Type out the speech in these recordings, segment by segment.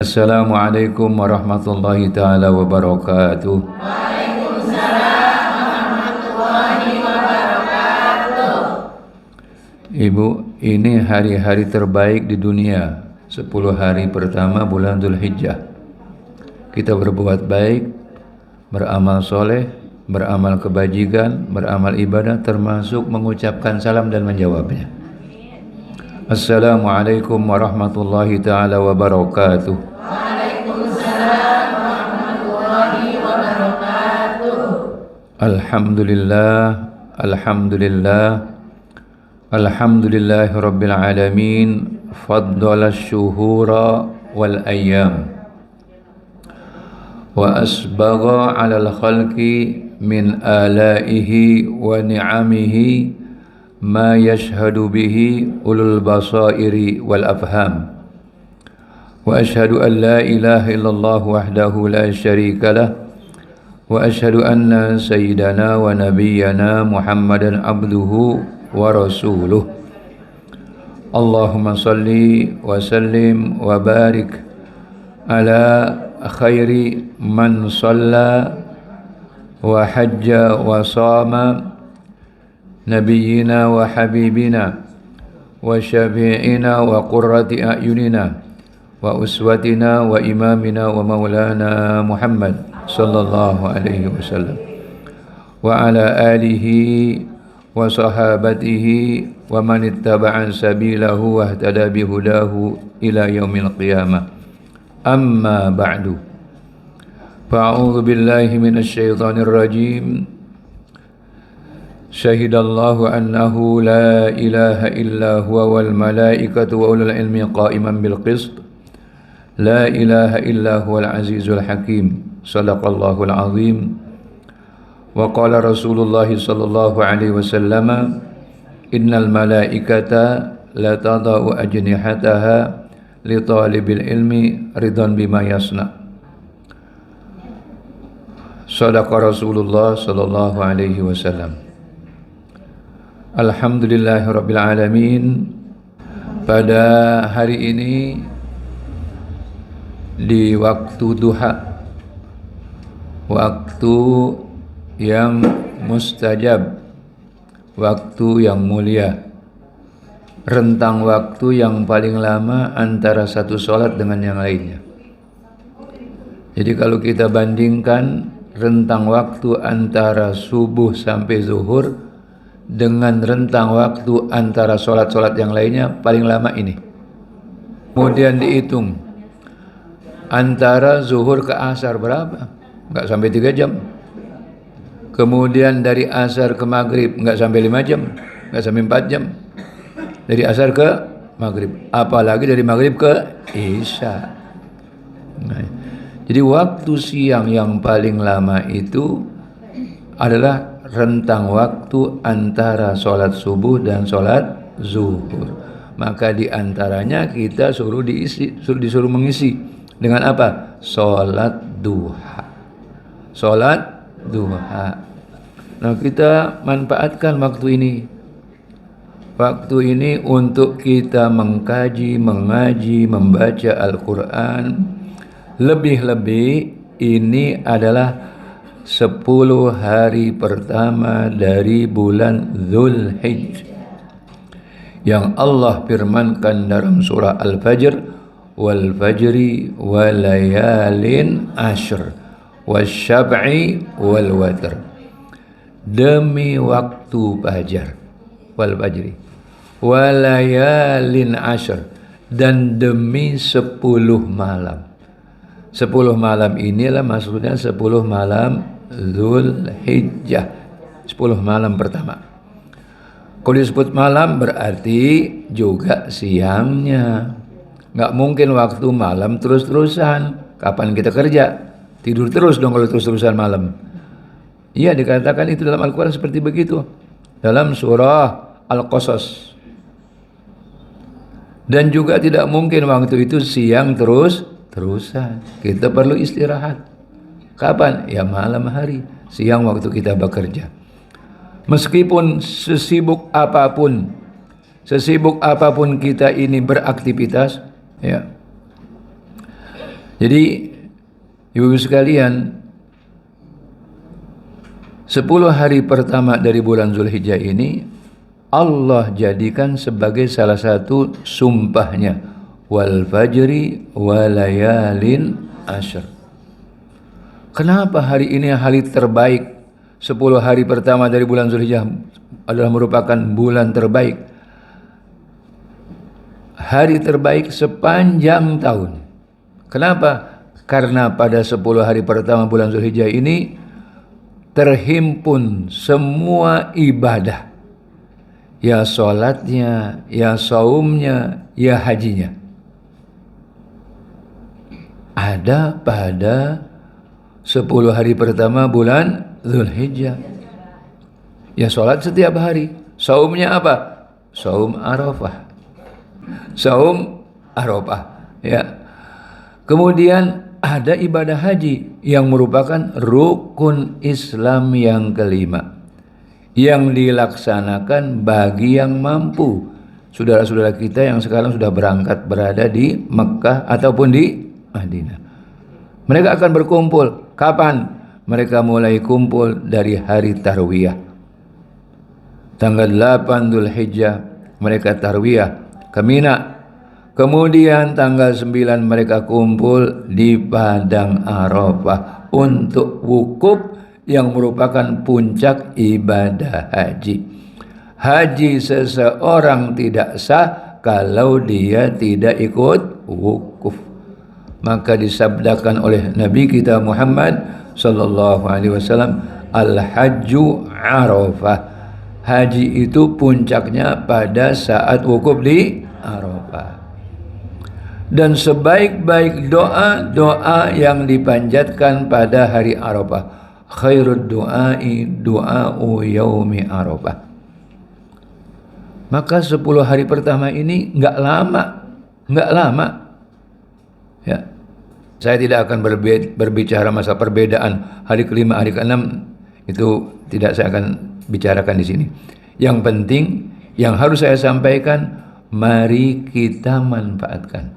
Assalamualaikum warahmatullahi ta'ala wabarakatuh. Waalaikumsalam warahmatullahi wabarakatuh. Ibu, ini hari-hari terbaik di dunia, 10 hari pertama bulan Dzulhijjah. Kita berbuat baik, beramal soleh, beramal kebajikan, beramal ibadah, termasuk mengucapkan salam dan menjawabnya. Assalamualaikum warahmatullahi ta'ala wabarakatuh. Waalaikumsalam warahmatullahi wabarakatuh. Alhamdulillah, alhamdulillah, alhamdulillahi rabbil alamin, faddala syuhura wal ayyam wa asbagha alal khalqi min alaihi wa ni'amihi ma yashhadu bihi ulul basairi wal afham. Wa ashhadu an la ilaha illallah wahdahu la syarika lah wa ashhadu anna sayyidana wa nabiyyana Muhammadan abduhu wa rasuluh. Allahumma salli wa sallim wa barik ala khairi man shalla wa hajja wa sama nabiyyina wa habibina wa syafi'ina wa qurrati a'yunina wa uswatina wa imamina wa maulana Muhammad sallallahu alaihi wasallam wa ala alihi wa sahabatihi wa man ittaba'a sabilahu wa ihtada bihudahu ila yaumil qiyamah. Amma ba'du. Fa'udzu billahi minasy syaithanir rajim. Syahidallahu annahu la ilaha illa huwa wal malaikatu wa ulul ilmi qa'iman bil qist. La ilaha illa huwal azizul hakim. Shadaqallahul azim. Wa qala Rasulullah sallallahu alaihi wasallam, innal malaikata la tadau ajnihataha li talibil ilmi ridwan bima yasna. Shadaqa Rasulullah sallallahu alaihi wasallam. Alhamdulillahirabbil alamin. Pada hari ini di waktu duha, waktu yang mustajab, waktu yang mulia, rentang waktu yang paling lama antara satu sholat dengan yang lainnya. Jadi kalau kita bandingkan rentang waktu antara subuh sampai zuhur dengan rentang waktu antara sholat-sholat yang lainnya, paling lama ini. Kemudian dihitung antara zuhur ke asar berapa? Enggak sampai 3 jam. Kemudian dari asar ke maghrib enggak sampai 5 jam, enggak sampai 4 jam. Dari asar ke maghrib, apalagi dari maghrib ke isya. Nah, jadi waktu siang yang paling lama itu adalah rentang waktu antara sholat subuh dan sholat zuhur. Maka diantaranya kita disuruh mengisi dengan apa? Sholat duha. Sholat duha. Nah, kita manfaatkan waktu ini. Waktu ini untuk kita mengkaji, mengaji, membaca Al-Quran. Lebih-lebih ini adalah 10 hari pertama dari bulan Dzulhijjah yang Allah firmankan dalam surah Al-Fajr, wal fajri wa layalin ashr wasyab'i wal watr. Demi waktu fajar, wal fajri wa layalin ashr, dan demi 10 malam. 10 malam inilah maksudnya 10 malam Dzulhijjah, 10 malam pertama. Kalau disebut malam berarti juga siangnya. Nggak mungkin waktu malam terus-terusan. Kapan kita kerja? Tidur terus dong kalau terus-terusan malam. Iya, dikatakan itu dalam Al-Quran seperti begitu. Dalam surah Al-Qasas. Dan juga tidak mungkin waktu itu siang terus-terusan. Kita perlu istirahat. Kapan? Ya malam hari, siang waktu kita bekerja. Meskipun sesibuk apapun kita ini beraktivitas, ya, Jadi ibu-ibu sekalian, 10 hari pertama dari bulan Zulhijjah ini Allah jadikan sebagai salah satu sumpahnya, wal fajri walayalin ashr. Kenapa hari ini hari terbaik? 10 hari pertama dari bulan Zulhijjah adalah merupakan bulan terbaik, hari terbaik sepanjang tahun. Kenapa? Karena pada 10 hari pertama bulan Zulhijjah ini terhimpun semua ibadah, ya sholatnya, ya saumnya, ya hajinya, ada pada 10 hari pertama bulan Zulhijjah. Ya sholat setiap hari. Saumnya apa? Saum Arafah. Saum Arafah. Ya. Kemudian ada ibadah haji yang merupakan rukun Islam yang kelima, yang dilaksanakan bagi yang mampu. Saudara-saudara kita yang sekarang sudah berangkat berada di Mekah ataupun di Madinah, mereka akan berkumpul. Kapan? Mereka mulai kumpul dari hari Tarwiyah. Tanggal 8 Zulhijjah mereka Tarwiyah ke Mina. Kemudian tanggal 9 mereka kumpul di Padang Arafah untuk wukuf yang merupakan puncak ibadah haji. Haji seseorang tidak sah kalau dia tidak ikut wukuf. Maka disabdakan oleh Nabi kita Muhammad sallallahu alaihi wasallam, al-hajju Arafah. Haji itu puncaknya pada saat wukuf di Arafah. Dan sebaik-baik doa yang dipanjatkan pada hari Arafah, khairud du'ai du'a'u yaumi Arafah. Maka 10 hari pertama ini enggak lama. Ya. Saya tidak akan berbicara masalah perbedaan hari kelima, hari keenam, itu tidak saya akan bicarakan di sini. Yang penting yang harus saya sampaikan, mari kita manfaatkan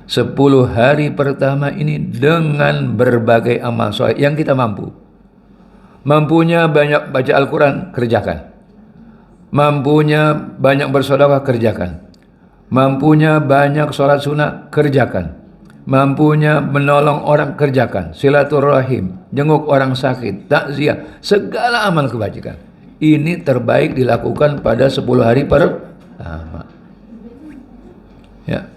10 hari pertama ini dengan berbagai amal soleh yang kita mampu. Mampunya banyak baca Al-Quran, kerjakan. Mampunya banyak bersedekah, kerjakan. Mampunya banyak sholat sunnah, kerjakan. Mampunya menolong orang, kerjakan. Silaturahim, jenguk orang sakit, takziah, segala amal kebajikan. Ini terbaik dilakukan pada 10 hari pertama. Ya.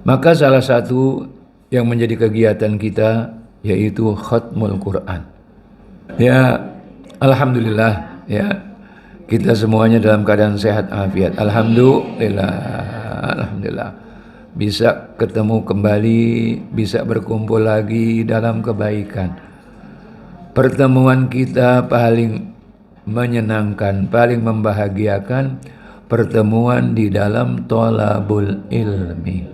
Maka salah satu yang menjadi kegiatan kita yaitu khatmul Quran. Ya, alhamdulillah ya, kita semuanya dalam keadaan sehat afiat. Alhamdulillah. Bisa ketemu kembali, bisa berkumpul lagi dalam kebaikan. Pertemuan kita paling menyenangkan, paling membahagiakan pertemuan di dalam thalabul ilmi.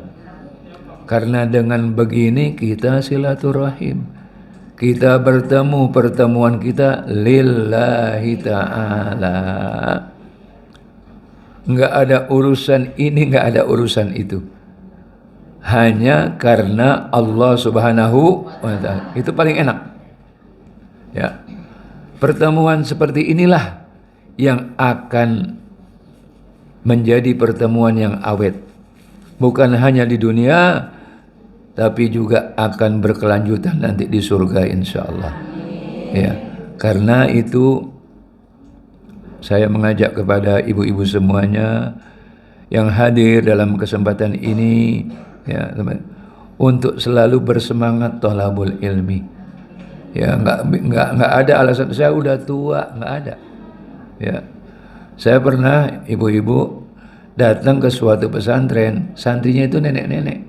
Karena dengan begini kita silaturahim. Kita bertemu, pertemuan kita lillahi ta'ala. Enggak ada urusan ini, enggak ada urusan itu. Hanya karena Allah Subhanahu wa ta'ala. Itu paling enak. Ya. Pertemuan seperti inilah yang akan menjadi pertemuan yang awet. Bukan hanya di dunia, tapi juga akan berkelanjutan nanti di surga insyaallah. Ya, karena itu saya mengajak kepada ibu-ibu semuanya yang hadir dalam kesempatan ini, ya, untuk selalu bersemangat thalabul ilmi. Ya, enggak ada alasan saya udah tua, enggak ada. Ya. Saya pernah ibu-ibu datang ke suatu pesantren, santrinya itu nenek-nenek.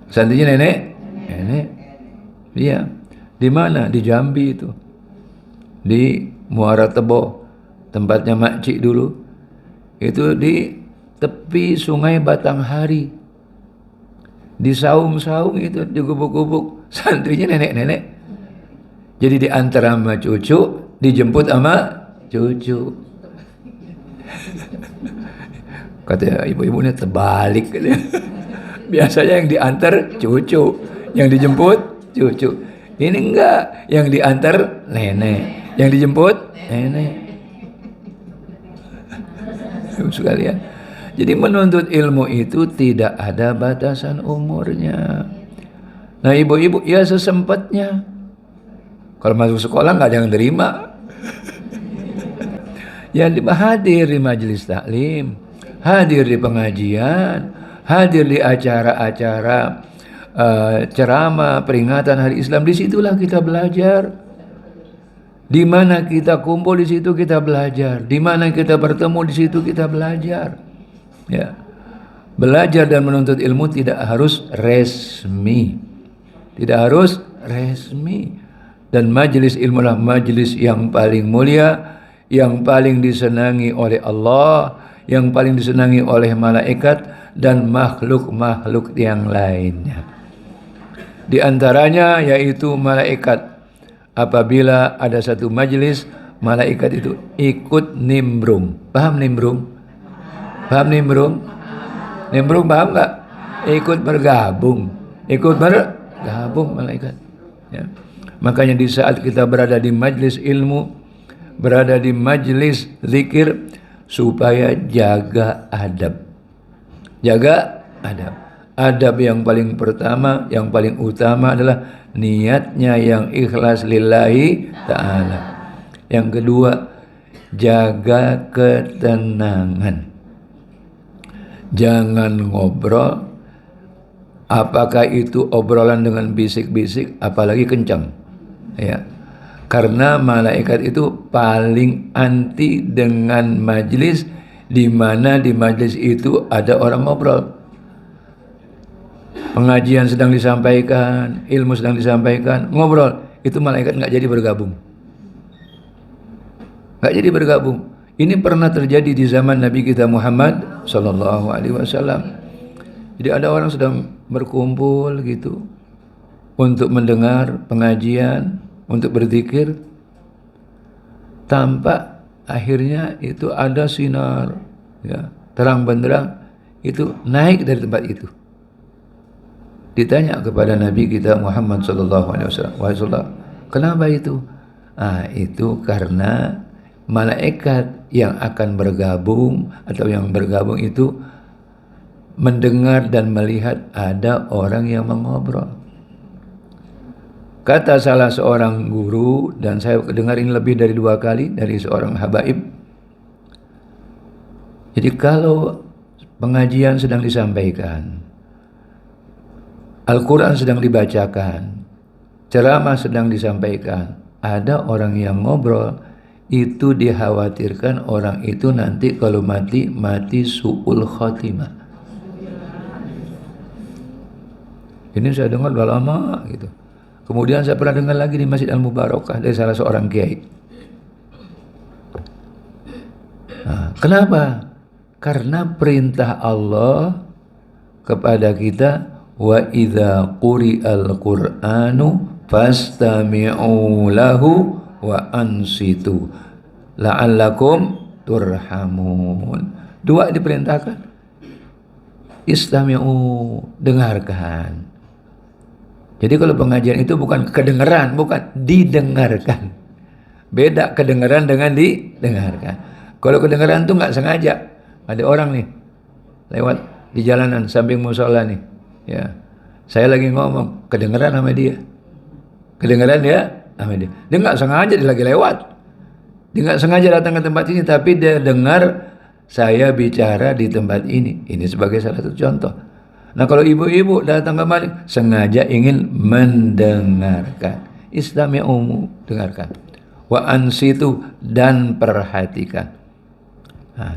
Santrinya nenek. Iya. Di mana? Di Jambi itu. Di Muara Tebo, tempatnya Makcik dulu. Itu di tepi Sungai Batanghari. Di saung-saung itu, di gubuk-gubuk, santrinya nenek-nenek. Jadi diantar sama cucu, dijemput sama cucu. Kata ibu-ibunya terbalik. Biasanya yang diantar cucu, yang dijemput cucu. Ini enggak, yang diantar nenek, yang dijemput nenek. Sekalian. Jadi menuntut ilmu itu tidak ada batasan umurnya. Nah ibu-ibu ya sesempatnya. Kalau masuk sekolah nggak ada yang terima. Yang hadir di majelis taklim, hadir di pengajian, hadir di acara-acara ceramah peringatan Hari Islam, disitulah kita belajar. Di mana kita kumpul, di situ kita belajar. Di mana kita bertemu, di situ kita belajar. Ya, belajar dan menuntut ilmu tidak harus resmi, tidak harus resmi. Dan majelis ilmu lah majelis yang paling mulia, yang paling disenangi oleh Allah, yang paling disenangi oleh malaikat dan makhluk-makhluk yang lainnya. Di antaranya yaitu malaikat. Apabila ada satu majelis, malaikat itu ikut nimbrung. Paham nimbrung? Paham nimbrung? Nimbrung paham nggak? Ikut bergabung. Ikut bergabung malaikat. Ya. Makanya di saat kita berada di majelis ilmu, berada di majelis zikir, supaya jaga adab. Jaga adab. Adab yang paling pertama, yang paling utama adalah niatnya yang ikhlas lillahi ta'ala. Yang kedua, jaga ketenangan. Jangan ngobrol, apakah itu obrolan dengan bisik-bisik, apalagi kencang. Ya. Karena malaikat itu paling anti dengan majlis di mana di majlis itu ada orang ngobrol. Pengajian sedang disampaikan, ilmu sedang disampaikan, ngobrol, itu malaikat nggak jadi bergabung. Nggak jadi bergabung. Ini pernah terjadi di zaman Nabi kita Muhammad Sallallahu Alaihi Wasallam. Jadi ada orang sedang berkumpul gitu untuk mendengar pengajian, untuk berzikir. Tampak akhirnya itu ada sinar, ya, terang benderang itu naik dari tempat itu. Ditanya kepada Nabi kita Muhammad Sallallahu Alaihi Wasallam, kenapa itu? Itu karena malaikat yang akan bergabung atau yang bergabung itu mendengar dan melihat ada orang yang mengobrol. Kata salah seorang guru, dan saya dengar ini lebih dari 2 kali dari seorang habaib. Jadi kalau pengajian sedang disampaikan, Al-Quran sedang dibacakan, ceramah sedang disampaikan, ada orang yang ngobrol, itu dikhawatirkan orang itu nanti kalau mati su'ul khotimah. Ini saya dengar udah lama gitu. Kemudian saya pernah dengar lagi di Masjid Al-Mubarakah dari salah seorang kiai. Kenapa? Karena perintah Allah kepada kita, wa idza quri'al Qur'anu fastami'u lahu wa ansitu la'allakum turhamun. 2 diperintahkan. Istami'u, dengarkan. Jadi kalau pengajian itu bukan kedengaran, bukan didengarkan. Beda kedengaran dengan didengarkan. Kalau kedengaran itu nggak sengaja. Ada orang nih lewat di jalanan samping musola nih. Ya, saya lagi ngomong, kedengaran sama dia. Kedengaran dia sama dia. Dia nggak sengaja, dia lagi lewat. Dia nggak sengaja datang ke tempat ini, tapi dia dengar saya bicara di tempat ini. Ini sebagai salah satu contoh. Nah kalau ibu-ibu datang kemari sengaja ingin mendengarkan, istami'u, dengarkan, wa ansitu, dan perhatikan.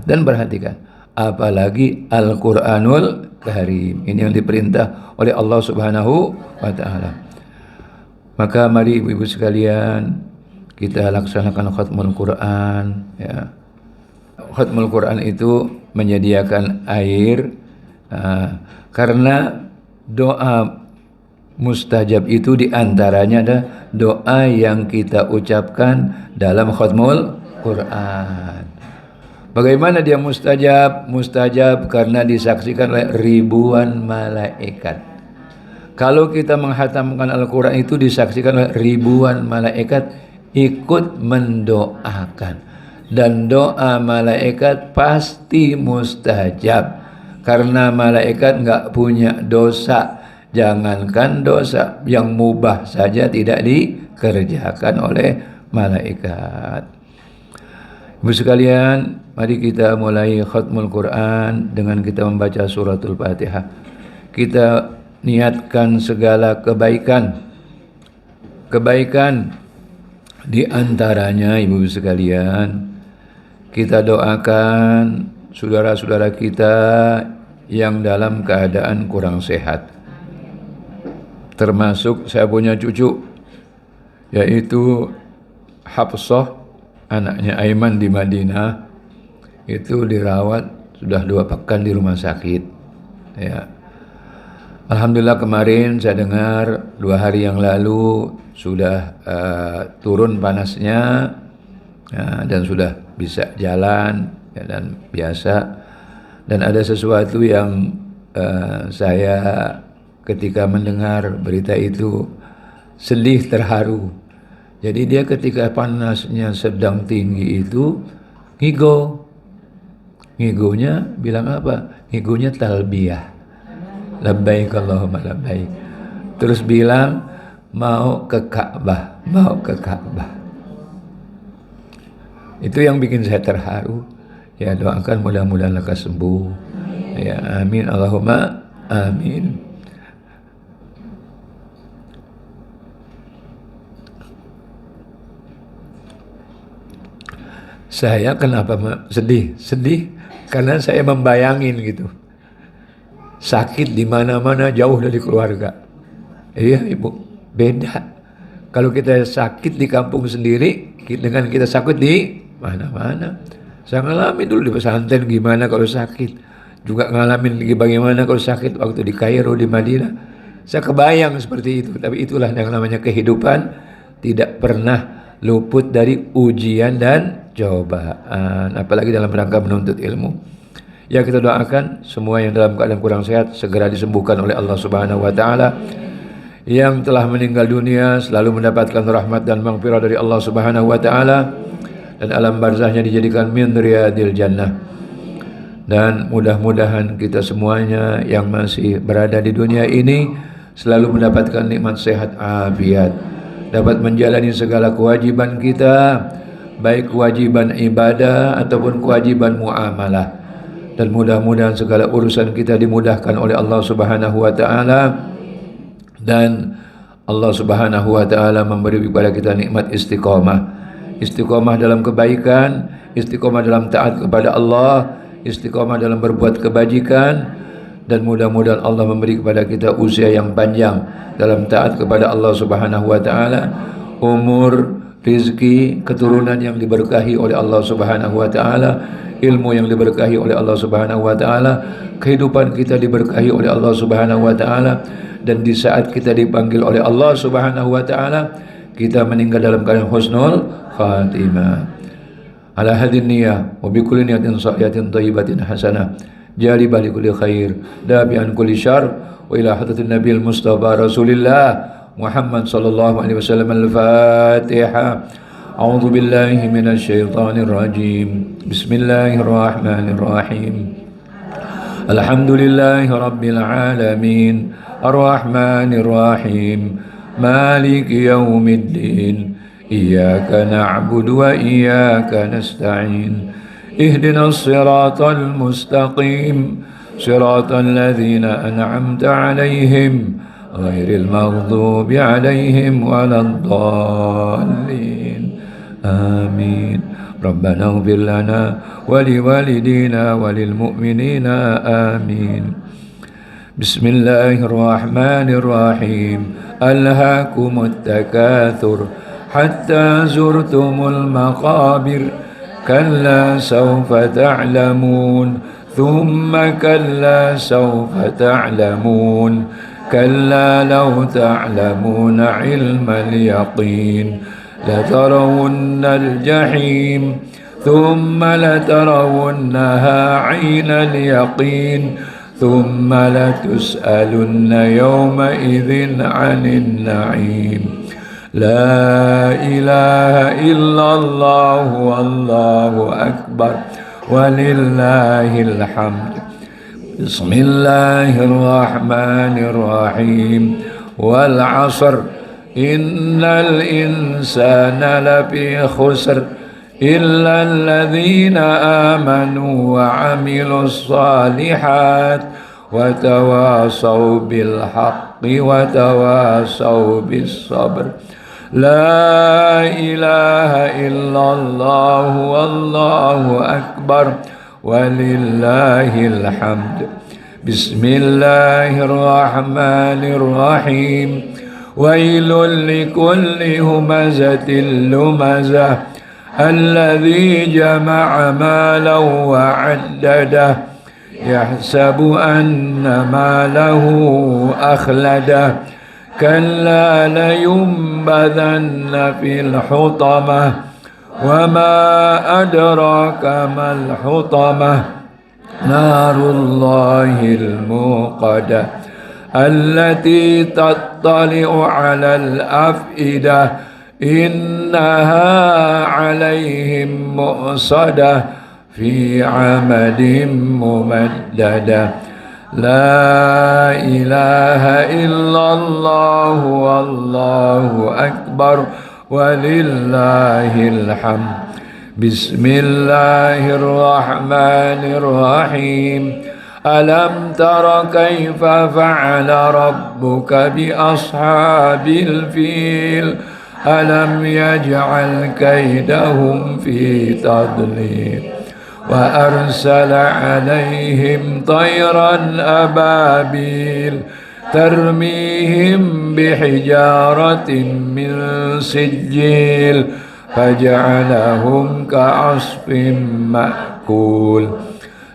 Dan perhatikan, apalagi Al-Quranul Karim, ini yang diperintah oleh Allah Subhanahu wa Ta'ala. Maka mari ibu-ibu sekalian, kita laksanakan khatmul Quran, ya. Khatmul Quran itu menyediakan air, karena doa mustajab itu diantaranya ada doa yang kita ucapkan dalam khatmul Quran. Bagaimana dia mustajab? Mustajab karena disaksikan oleh ribuan malaikat. Kalau kita menghatamkan Al-Quran itu disaksikan oleh ribuan malaikat ikut mendoakan. Dan doa malaikat pasti mustajab. Karena malaikat enggak punya dosa. Jangankan dosa yang mubah saja tidak dikerjakan oleh malaikat. Ibu sekalian, mari kita mulai khatmul Quran dengan kita membaca suratul Fatihah. Kita niatkan segala kebaikan. Kebaikan di antaranya ibu sekalian, kita doakan saudara-saudara kita yang dalam keadaan kurang sehat. Termasuk saya punya cucu, yaitu Hafsah, anaknya Aiman di Madinah, itu dirawat sudah 2 pekan di rumah sakit. Ya. Alhamdulillah kemarin saya dengar 2 hari yang lalu sudah turun panasnya dan sudah bisa jalan ya, dan biasa. Dan ada sesuatu yang saya ketika mendengar berita itu sedih, terharu. Jadi dia ketika panasnya sedang tinggi itu ngigo. Ngigonya bilang apa? Ngigonya talbiyah. Labbaik Allahumma labbaik. Terus bilang mau ke Ka'bah, mau ke Ka'bah. Itu yang bikin saya terharu. Ya, doakan mudah-mudahan lekas sembuh. Ya, amin Allahumma amin. Saya kenapa sedih? Sedih karena saya membayangin gitu. Sakit di mana-mana jauh dari keluarga. Iya ibu, beda. Kalau kita sakit di kampung sendiri dengan kita sakit di mana-mana. Saya ngalamin dulu di pesantren gimana kalau sakit. Juga ngalamin bagaimana kalau sakit waktu di Kairo, di Madinah. Saya kebayang seperti itu. Tapi itulah yang namanya kehidupan. Tidak pernah luput dari ujian dan cobaan, apalagi dalam rangka menuntut ilmu. Ya, kita doakan semua yang dalam keadaan kurang sehat segera disembuhkan oleh Allah Subhanahu wa taala. Yang telah meninggal dunia selalu mendapatkan rahmat dan maghfirah dari Allah Subhanahu wa taala, dan alam barzahnya dijadikan min riyadil jannah. Dan mudah-mudahan kita semuanya yang masih berada di dunia ini selalu mendapatkan nikmat sehat afiat, dapat menjalani segala kewajiban kita, baik kewajiban ibadah ataupun kewajiban muamalah. Dan mudah-mudahan segala urusan kita dimudahkan oleh Allah Subhanahu wa taala, dan Allah Subhanahu wa taala memberi kepada kita nikmat istiqamah. Istiqamah dalam kebaikan, istiqamah dalam taat kepada Allah, istiqamah dalam berbuat kebajikan, dan mudah-mudahan Allah memberi kepada kita usia yang panjang dalam taat kepada Allah Subhanahu wa taala, umur, rezeki, keturunan yang diberkahi oleh Allah Subhanahu wa taala, ilmu yang diberkahi oleh Allah Subhanahu wa taala, kehidupan kita diberkahi oleh Allah Subhanahu wa taala, dan di saat kita dipanggil oleh Allah Subhanahu wa taala kita meninggal dalam keadaan husnul khatimah. Ala hadin niyah wa bi kulli niyatin sa'iyatin thayyibatin hasanah jalibah li kulli khair dabi'an kulli syarr wa ila hadratin nabiyil mustafa rasulillah Muhammad sallallahu alaihi wasallam. Al-Fatihah. A'udzu billahi minasy syaithanir rajim. Bismillahirrahmanirrahim. Alhamdulillahi rabbil alamin. Ar-Rahmanir Rahim. Maliki yaumiddin. Iyyaka na'budu wa iyyaka nasta'in. Ihdinas siratal mustaqim. Siratal ladzina an'amta 'alaihim ghairil maghdubi 'alaihim waladdallin. Amin. Rabbana ighfir lana wa liwalidina wa lil mu'minina amin. Bismillahirrahmanirrahim. Alhaakumut takatsur hatta zurtumul maqabir. Kalla sawfa ta'lamun. Thumma kalla sawfa ta'lamun. Kalla law ta'lamuna 'ilmal yaqin. لترون الجحيم ثم لترونها عين اليقين ثم لتسألن يومئذ عن النعيم لا إله إلا الله والله أكبر ولله الحمد بسم الله الرحمن الرحيم والعصر إن الإنسان لفي خسر إلا الذين آمنوا وعملوا الصالحات وتواصوا بالحق وتواصوا بالصبر لا إله إلا الله والله أكبر ولله الحمد بسم الله الرحمن الرحيم ويل لكل همزة لمزة الذي جمع مالا وعدده يحسب أن ماله أخلده كلا لينبذن في الحطمة وما أدراك ما الحطمة نار الله الموقدة التي تطلع على الأفئدة إنها عليهم مؤصدة في عمد ممددة لا إله إلا الله والله أكبر ولله الحمد بسم الله الرحمن الرحيم ألم تر كيف فعل ربك بأصحاب الفيل ألم يجعل كيدهم في تضليل وأرسل عليهم طيرا أبابيل ترميهم بحجارة من سجيل فجعلهم كعصف مأكول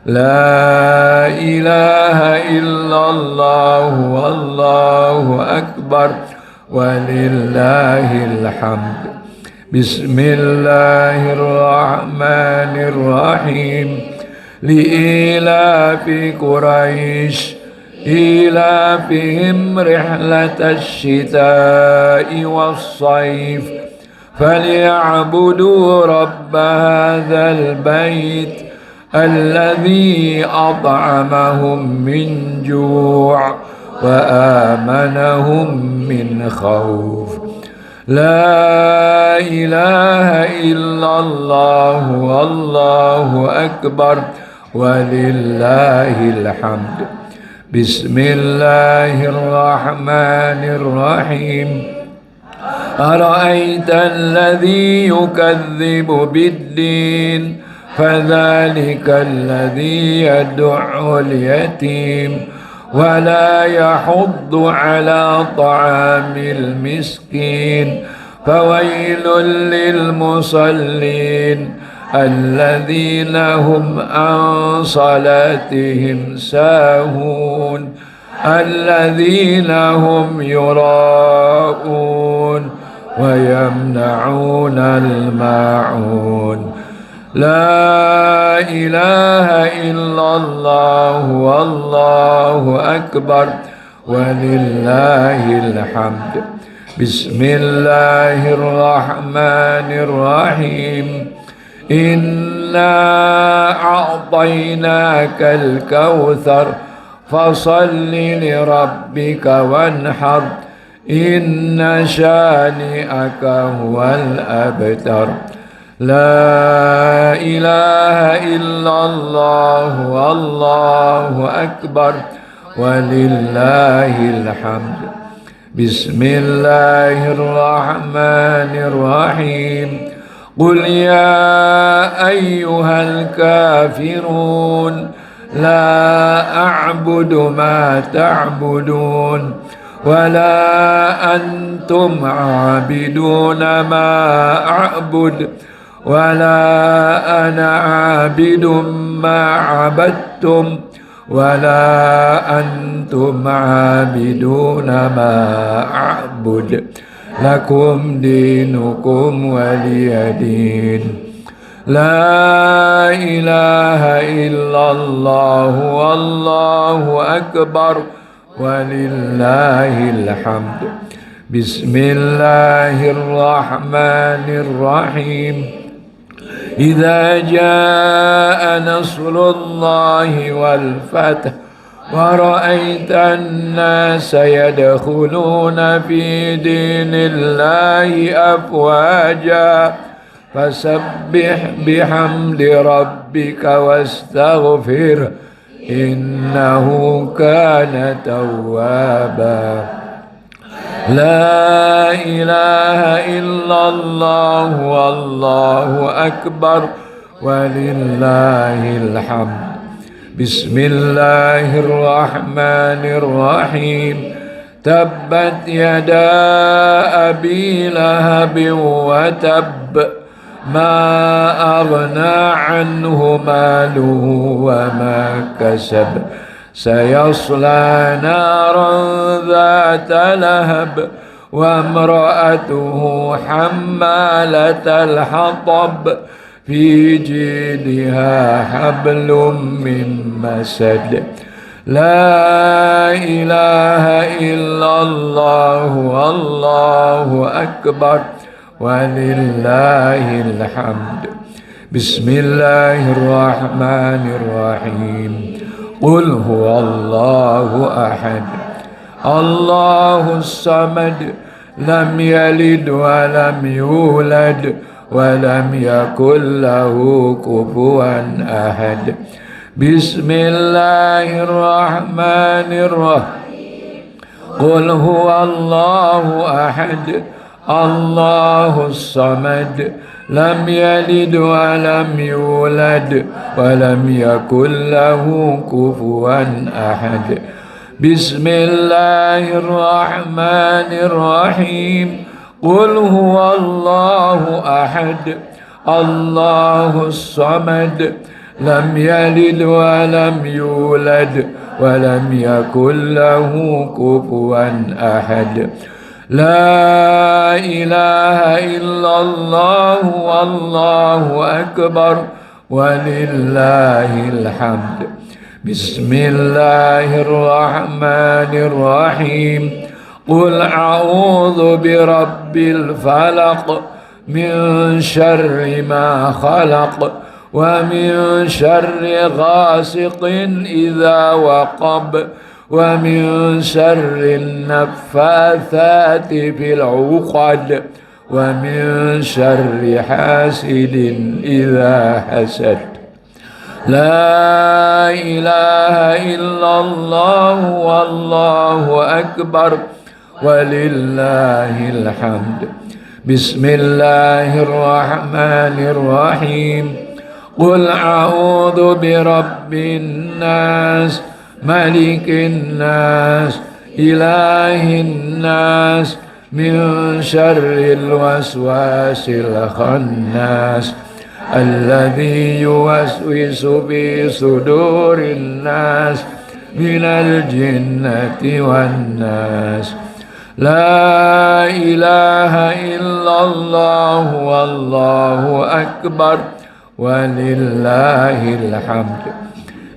لا إله إلا الله والله أكبر ولله الحمد بسم الله الرحمن الرحيم لإيلاف قريش إيلافهم رحلة الشتاء والصيف فليعبدوا رب هذا البيت الذي أطعمهم من جوع وآمنهم من خوف لا إله إلا الله والله أكبر ولله الحمد بسم الله الرحمن الرحيم أرأيت الذي يكذب بالدين فذلك الذي يدع اليتيم ولا يحض على طعام المسكين فويل للمصلين الذين هم عن صلاتهم ساهون الذين هم يراءون ويمنعون الماعون لا إله إلا الله والله أكبر ولله الحمد بسم الله الرحمن الرحيم إنا أعطيناك الكوثر فصل لربك وانحر إن شانئك هو الأبتر لا إله إلا الله والله أكبر ولله الحمد بسم الله الرحمن الرحيم قل يا أيها الكافرون لا أعبد ما تعبدون ولا أنتم عابدون ما أعبد ولا أنا عابد ما عبدتم ولا أنتم عابدون ما أعبد لكم دينكم ولي دين لا إله إلا الله والله أكبر ولله الحمد. بسم الله الرحمن الرحيم. إذا جاء نصر الله والفتح ورأيت الناس يدخلون في دين الله أفواجا فسبح بحمد ربك واستغفره إنه كان توابا. لا إله إلا الله والله أكبر ولله الحمد. بسم الله الرحمن الرحيم. تبت يدا أبي لهب وتب ما أغنى عنه ماله وما كسب سيصلى نارا ذات لهب وامرأته حمالة الحطب في جيدها حبل من مسد. لا إله إلا الله والله أكبر ولله الحمد. بسم الله الرحمن الرحيم. قل هو الله أحد الله الصمد لم يلد ولم يولد ولم يكن له كفوا أحد. بسم الله الرحمن الرحيم. قل هو الله أحد الله الصمد لم يلد ولم يولد ولم يكن له كفوا أحد. بسم الله الرحمن الرحيم. قل هو الله أحد الله الصمد لم يلد ولم يولد ولم يكن له كفوا أحد. لا إله إلا الله والله أكبر ولله الحمد. بسم الله الرحمن الرحيم. قل أعوذ برب الفلق من شر ما خلق ومن شر غاسق إذا وقب ومن شر النفاثات في العقد ومن شر حاسد إذا حسد. لا إله إلا الله والله أكبر ولله الحمد. بسم الله الرحمن الرحيم. قل أعوذ برب الناس ملك الناس إله الناس من شر الوسواس الخناس الذي يوسوس في صدور الناس من الجنة والناس. لا إله إلا الله والله أكبر ولله الحمد.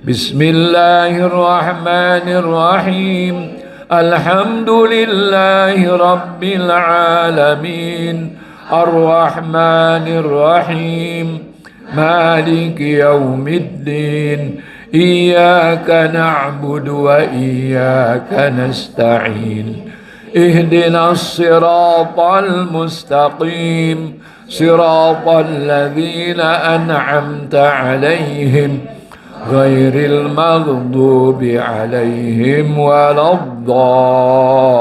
بسم الله الرحمن الرحيم. الحمد لله رب العالمين الرحمن الرحيم مالك يوم الدين إياك نعبد وإياك نستعين اهدنا الصراط المستقيم صراط الذين أنعمت عليهم غير المغضوب عليهم ولا الضالين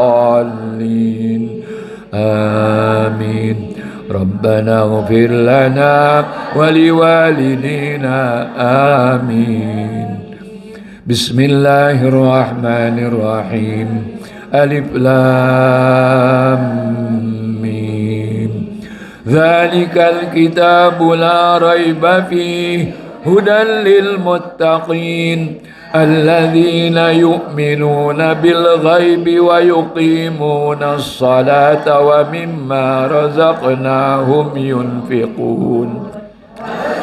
آمين. ربنا اغفر لنا ولوالدينا آمين. بسم الله الرحمن الرحيم. ألف لام ميم. ذلك الكتاب لا ريب فيه هدى للمتقين الذين يؤمنون بالغيب ويقيمون الصلاة ومما رزقناهم ينفقون.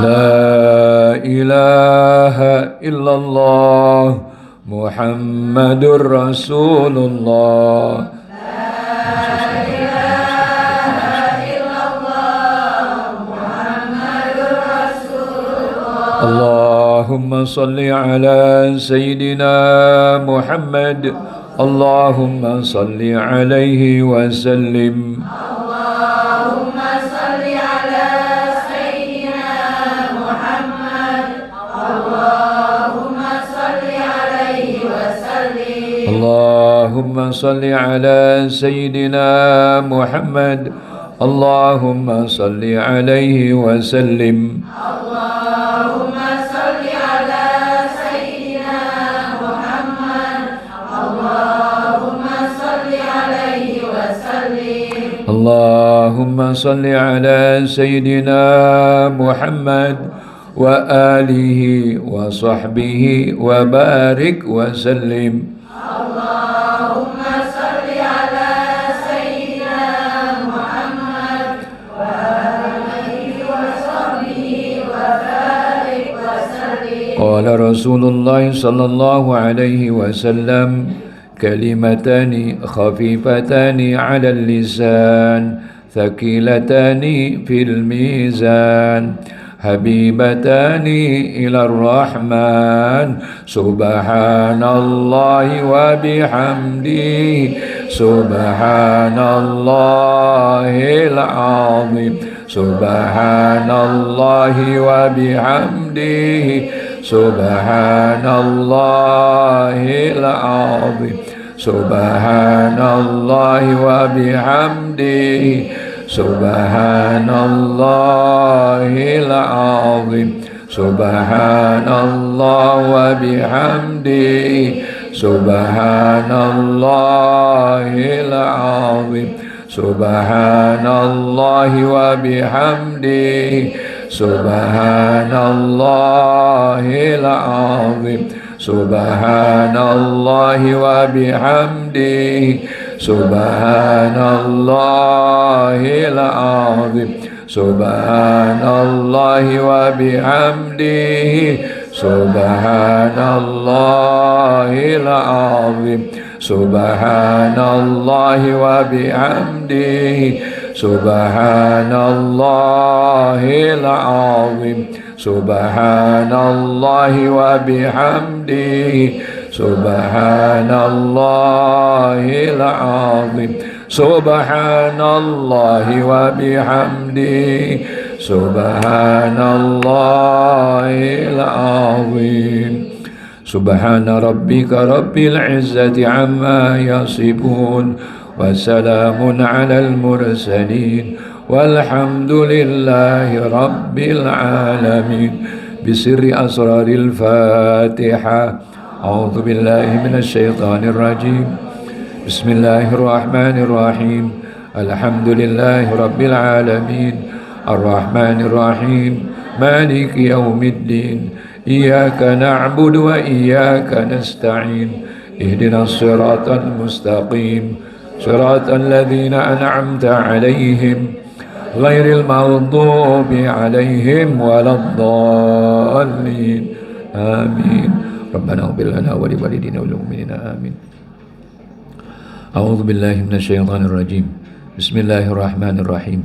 La ilaha illallah Muhammadur Rasulullah. Allahumma salli ala Sayyidina Muhammad. Allahumma salli alaihi wa sallim. Allahumma salli ala Sayyidina Muhammad. Allahumma salli alaihi wa sallim. Allahumma salli ala Sayyidina Muhammad. Allahumma salli alaihi wa sallim. Allahumma salli ala Sayyidina Muhammad. Allahumma salli alaihi wa sallim. Allahumma salli ala Sayyidina Muhammad wa alihi wa sahbihi wa barik wa sallim. Allahumma salli ala Sayyidina Muhammad wa alihi wa sahbihi wa barik wa sallim. Qala Rasulullah sallallahu alaihi wasallam, kalimatani khafifatani 'ala al-lisan, thaqilatani fil mizan, habibatani ila rahman, subhanallahi wa bihamdihi, subhanallahil azim, subhanallahi wa bihamdihi, subhanallahil azim, subhanallahi wa bihamdihi, subhanallahil azim, subhanallah wa bihamdihi, subhanallahil azim, subhanallahi wa bihamdihi, subhanallahil azim, subhanallahi wa bihamdihi, subhanallahil azim, subhanallahi wa bihamdihi, subhanallahil azim, subhanallahi wa bihamdihi, subhanallahil azim, subhanallahi wa bihamdihi, subhanallahil azim, subhanallahi wa bihamdihi, subhanallahil azim. Subhana rabbika rabbil izzati amma yasifun, wa salamun alal mursalin, walhamdulillahi rabbil alamin. Bisirri asraril Fatiha. A'udzu billahi minasy syaithanir rajim. Bismillahirrahmanirrahim. Alhamdulillahi rabbil alamin. Arrahmanir rahim. Maliki yaumiddin. Iyyaka na'budu wa iyyaka nasta'in. Ihdinas siratal mustaqim. Siratal ladzina an'amta 'alaihim ghairil maghdubi 'alaihim waladdallin. Amin. Rabbana ighfir lana wa liwalidina wal mu'minina amin. A'udzu billahi minasy syaithanir rajim. Bismillahirrahmanirrahim.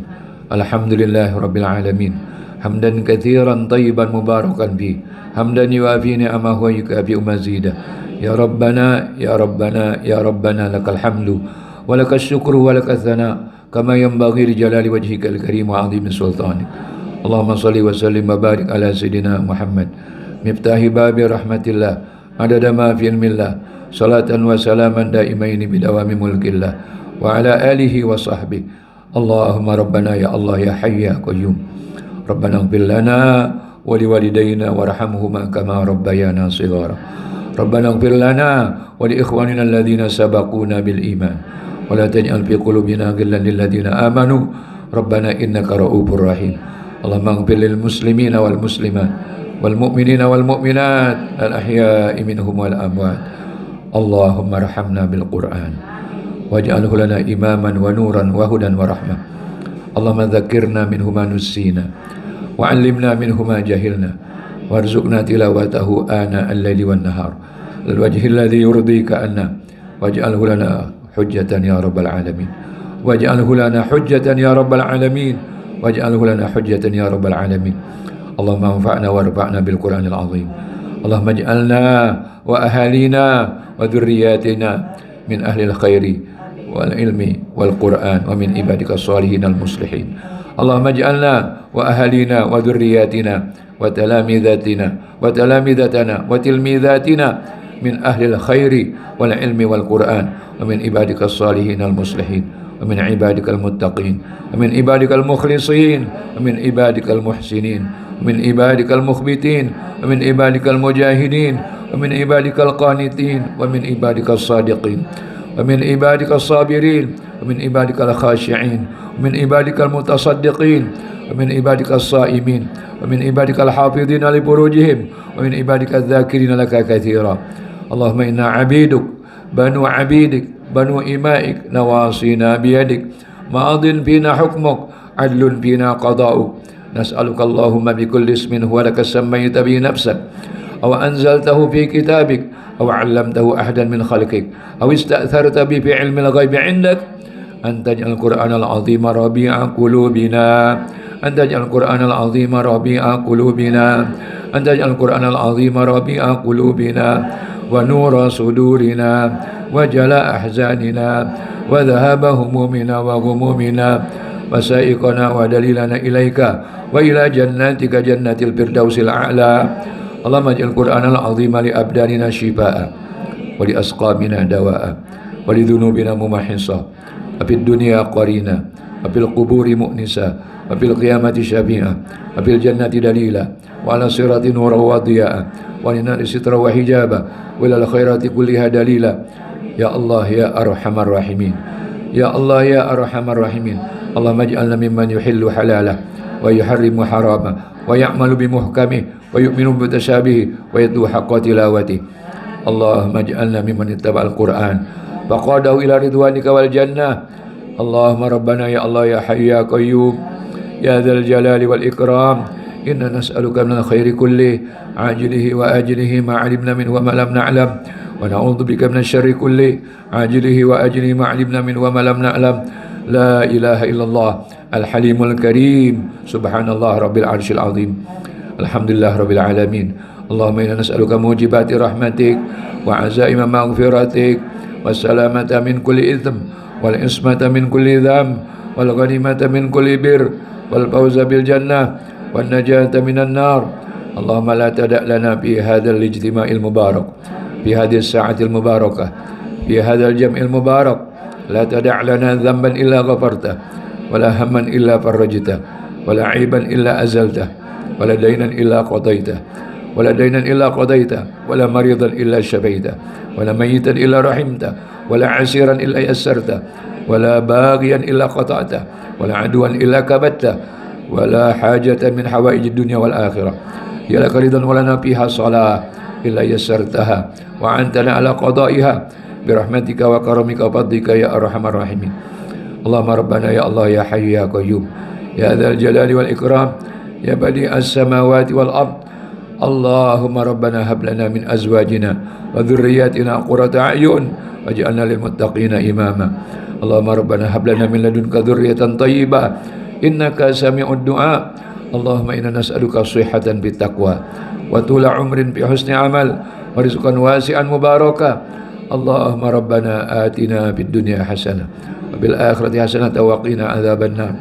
Alhamdulillahirabbil alamin. Hamdan katsiran tayyiban mubarakan fi. Hamdan yuafi ni'amahu wa yukafi mazidah. Ya Rabbana ya Rabbana ya Rabbana lakal hamdu wa lakas syukru wa lakas thana kama yanbaghi li jalali wajhikal karim wa 'azimi sultanik. Allahumma shalli wa sallim wa barik ala sayidina Muhammad miftahi babi rahmatillah adada ma fi ilmillah, salatan wa salaman daimaini bidawami mulkillah wa ala alihi wa sahbihi. Allahumma rabbana ya Allah ya hayy ya qayyum, rabbana ighfir lana wa liwalidayna warhamhuma kama rabbayana shighara, rabbana ighfir lana wa li ikhwanina alladhina sabaquna bil iman wa la taj'al fi qulubina ghillan lil ladzina amanu rabbana innaka ra'ufur rahim. Allahumma ighfir lil muslimina wal muslimat wal mu'minina wal mu'minat al ahya'i minhum wal amwat. Allahumma arhamna bil Qur'an waj'alhu lana imaman wa nuran wa hudan wa rahmah. Allahumma dzakirna minhu ma nusina وعلمنا منه ما جهلنا وارزقنا تلاوته آناء الليل والنهار للوجه الذي يرضيك عنا واجعله لنا حجة يا رب العالمين واجعله لنا حجة يا رب العالمين واجعله لنا حجة يا رب العالمين اللهم انفعنا وارفعنا بالقرآن العظيم اللهم اجعلنا وأهالينا وذرياتنا من أهل الخير والعلم والقرآن ومن عبادك الصالحين المصلحين اللهم اجعلنا وأهالينا وذرياتنا وتلامذتنا وتلميذاتنا من أهل الخير والعلم والقرآن ومن عبادك الصالحين المصلحين ومن عبادك المتقين ومن عبادك المخلصين ومن عبادك المحسنين ومن عبادك المخبتين ومن عبادك المجاهدين ومن عبادك القانتين ومن عبادك الصادقين ومن عبادك الصابرين ومن عبادك الخاشعين ومن عبادك المتصدقين ومن عبادك الصائمين ومن عبادك الحافظين لفروجهم ومن عبادك الذاكرين لك كثيرا اللهم إنا عبيدك بنو عبيدك بنو إمائك نواصينا بيدك ماض فينا حكمك عدل فينا قضاؤك نسألك اللهم بكل اسم هو لك سميت به نفسك أو أنزلته في كتابك أو علمته أحدا من خلقك أو استأثرت به في علم الغيب عندك أن تجعل القرآن العظيم ربيع قلوبنا أن تجعل القرآن العظيم ربيع قلوبنا أن تجعل القرآن العظيم ربيع قلوبنا ونور صدورنا وجلاء أحزاننا وذهاب همومنا وغمومنا وسائقنا ودليلنا إليك وإلى جناتك جنة الفردوس الأعلى اللهم اجعل القرآن العظيم لأبداننا شفاء ولأسقامنا دواء ولذنوبنا ممحصة وفي الدنيا قرينا وفي القبور مؤنسة وفي القيامة شفيعا وفي الجنة دليلا وعلى الصراط نورا وضياء وللنار سترا وحجابا وإلى الخيرات كلها دليلا يا الله يا أرحم الراحمين يا الله يا أرحم الراحمين اللهم اجعلنا ممن يحل حلاله ويحرم حرامه ويعمل بمحكمه ويؤمن بمتشابهه ويتلو حق تلاوته اللهم اجعلنا ممن اتبع القرآن فقاده إلى رضوانك والجنة اللهم ربنا يا الله يا حي يا قيوم يا ذا الجلال والإكرام إنا نسألك من الخير كله عاجله وآجله ما علمنا منه وما لم نعلم ونعوذ بك من الشر كله عاجله وآجله ما علمنا منه وما لم نعلم لا إله إلا الله الحليم الكريم سبحان الله رب العرش العظيم الحمد لله رب العالمين اللهم إنا نسألك موجبات رحمتك وعزائم مغفرتك والسلامة من كل إثم والعصمة من كل ذنب والغنيمة من كل بر والفوز بالجنة والنجاة من النار اللهم لا تدع لنا في هذا الاجتماع المبارك في هذه الساعة المباركة في هذا الجمع المبارك لا تدع لنا ذنبا إلا غفرته ولا هما إلا فرجته ولا عيبا إلا أزلته ولا دينا إلا قضيته ولا دينا إلا قضيته ولا مريضا إلا شفيته ولا ميتا إلا رحمته ولا عسيرا إلا يسرته ولا باغيا إلا قطعته ولا عدوا إلا كبته ولا حاجة من حوائج الدنيا والآخرة هي لك رضا ولنا فيها صلاة إلا يسرتها وعنتنا على قضائها برحمتك وكرمك وفضلك يا أرحم الراحمين اللهم ربنا يا الله يا حي يا قيوم يا ذا الجلال والإكرام يا بديع السماوات والأرض اللهم ربنا هب لنا من أزواجنا وذرياتنا قرة أعين واجعلنا للمتقين إماما اللهم ربنا هب لنا من لدنك ذرية طيبة إنك سميع الدعاء اللهم إنا نسألك صحة بالتقوى وطول عمر بحسن عمل ورزقا واسعا مباركا اللهم ربنا آتنا في الدنيا حسنة وفي الآخرة حسنة وقنا عذاب النار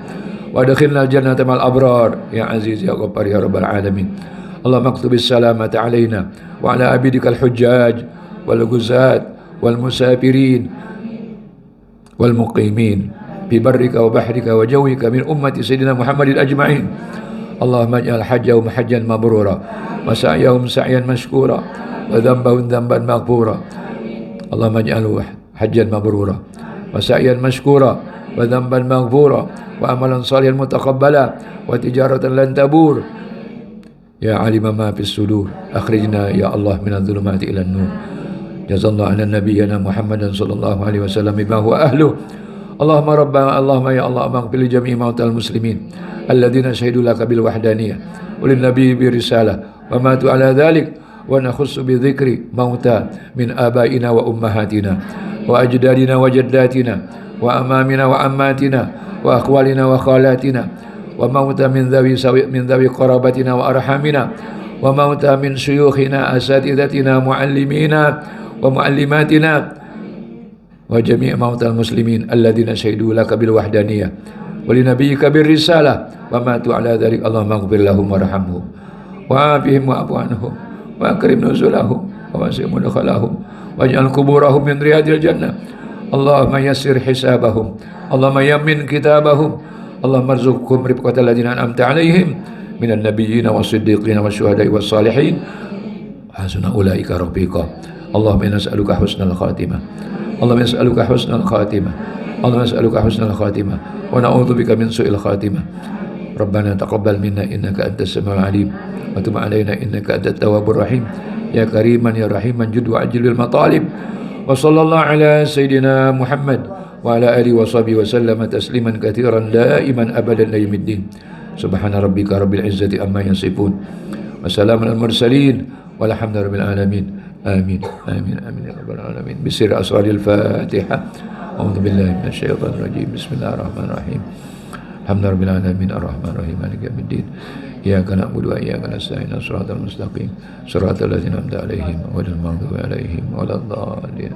وادخلنا الجنة مع الأبرار يا عزيز يا غفار يا رب العالمين اللهم اكتب السلامة علينا وعلى عبيدك الحجاج والغزاة والمسافرين والمقيمين في برك وبحرك وجوك من أمة سيدنا محمد أجمعين اللهم اجعل حجهم حجا مبرورا وسعيهم سعيا مشكورا وذنبهم ذنبا مغفورا اللهم اجعله حجا مبرورا وسعيا مشكورا وذنبا مغفورا وعملا صالحا متقبلا وتجارة لن تبور يا علم ما في الصدور أخرجنا يا الله من الظلمات إلى النور جزا الله عن نبينا محمد صلى الله عليه وسلم بما هو أهله Allahumma ya Allah maghfir li jami'i mautal muslimin alladzina syahidu laka bil wahdaniyah walin nabi bi risalah wa matu ala dhalik wa nakhussu bi dzikri mauta min abaina wa ummahatina wa ajdadina wa jaddatina wa amamina wa ammatina wa akhwalina wa khalatina wa mauta min dhawi qarabatina wa arhamina wa mauta min syuyukhina asatidatina muallimina wa muallimatina wa jami' mautal muslimin alladzina syahidu laka bil wahdaniyah wa li nabiyyika bir risalah wa matu ala dzalik. Allahumma ighfir lahum warhamhum wa afihim wa afu anhum wa akrim nuzulahum wa wasi' mudkhalahum waj'al quburahum min riyadil jannah. Allahumma yassir hisabahum, Allahumma yamin kitabahum, Allahumma arzuqhum rifqatal ladzina an'amta 'alaihim minan nabiyyin was-siddiqin wasyuhada'i was-salihin hasuna ulaika rafiqa. Allahumma inna nas'aluka husnal khatimah, Allahumma nas'aluka husnal khatimah, Allahumma nas'aluka husnal khatimah wa na'udzubika min su'il khatimah. Rabbana taqabbal minna innaka antas samiul alim wa tub 'alaina innaka antat tawwabur rahim. Ya kariman ya rahiman jud wa ajlil matalib. Wa sallallahu ala sayyidina Muhammad wa ala alihi wa sahbihi wa sallama tasliman katsiran daiman abadan ila yaumiddin. Subhana rabbika rabbil izzati amma yasifun wa salamun al mursalin walhamdulillahi rabbil alamin. Amin amin amin ya rabbal alamin. Bisir asraril Fatihah. A'udzu billahi minasyaitonir rajim. Bismillahirrahmanirrahim. Alhamdulillahi rabbil alamin arrahmanir rahim maliki yaumiddin. Iyyaka na'budu wa iyyaka nasta'in shiratal mustaqim shiratal ladzina an'amta 'alaihim ghairil maghdubi 'alaihim waladdallin.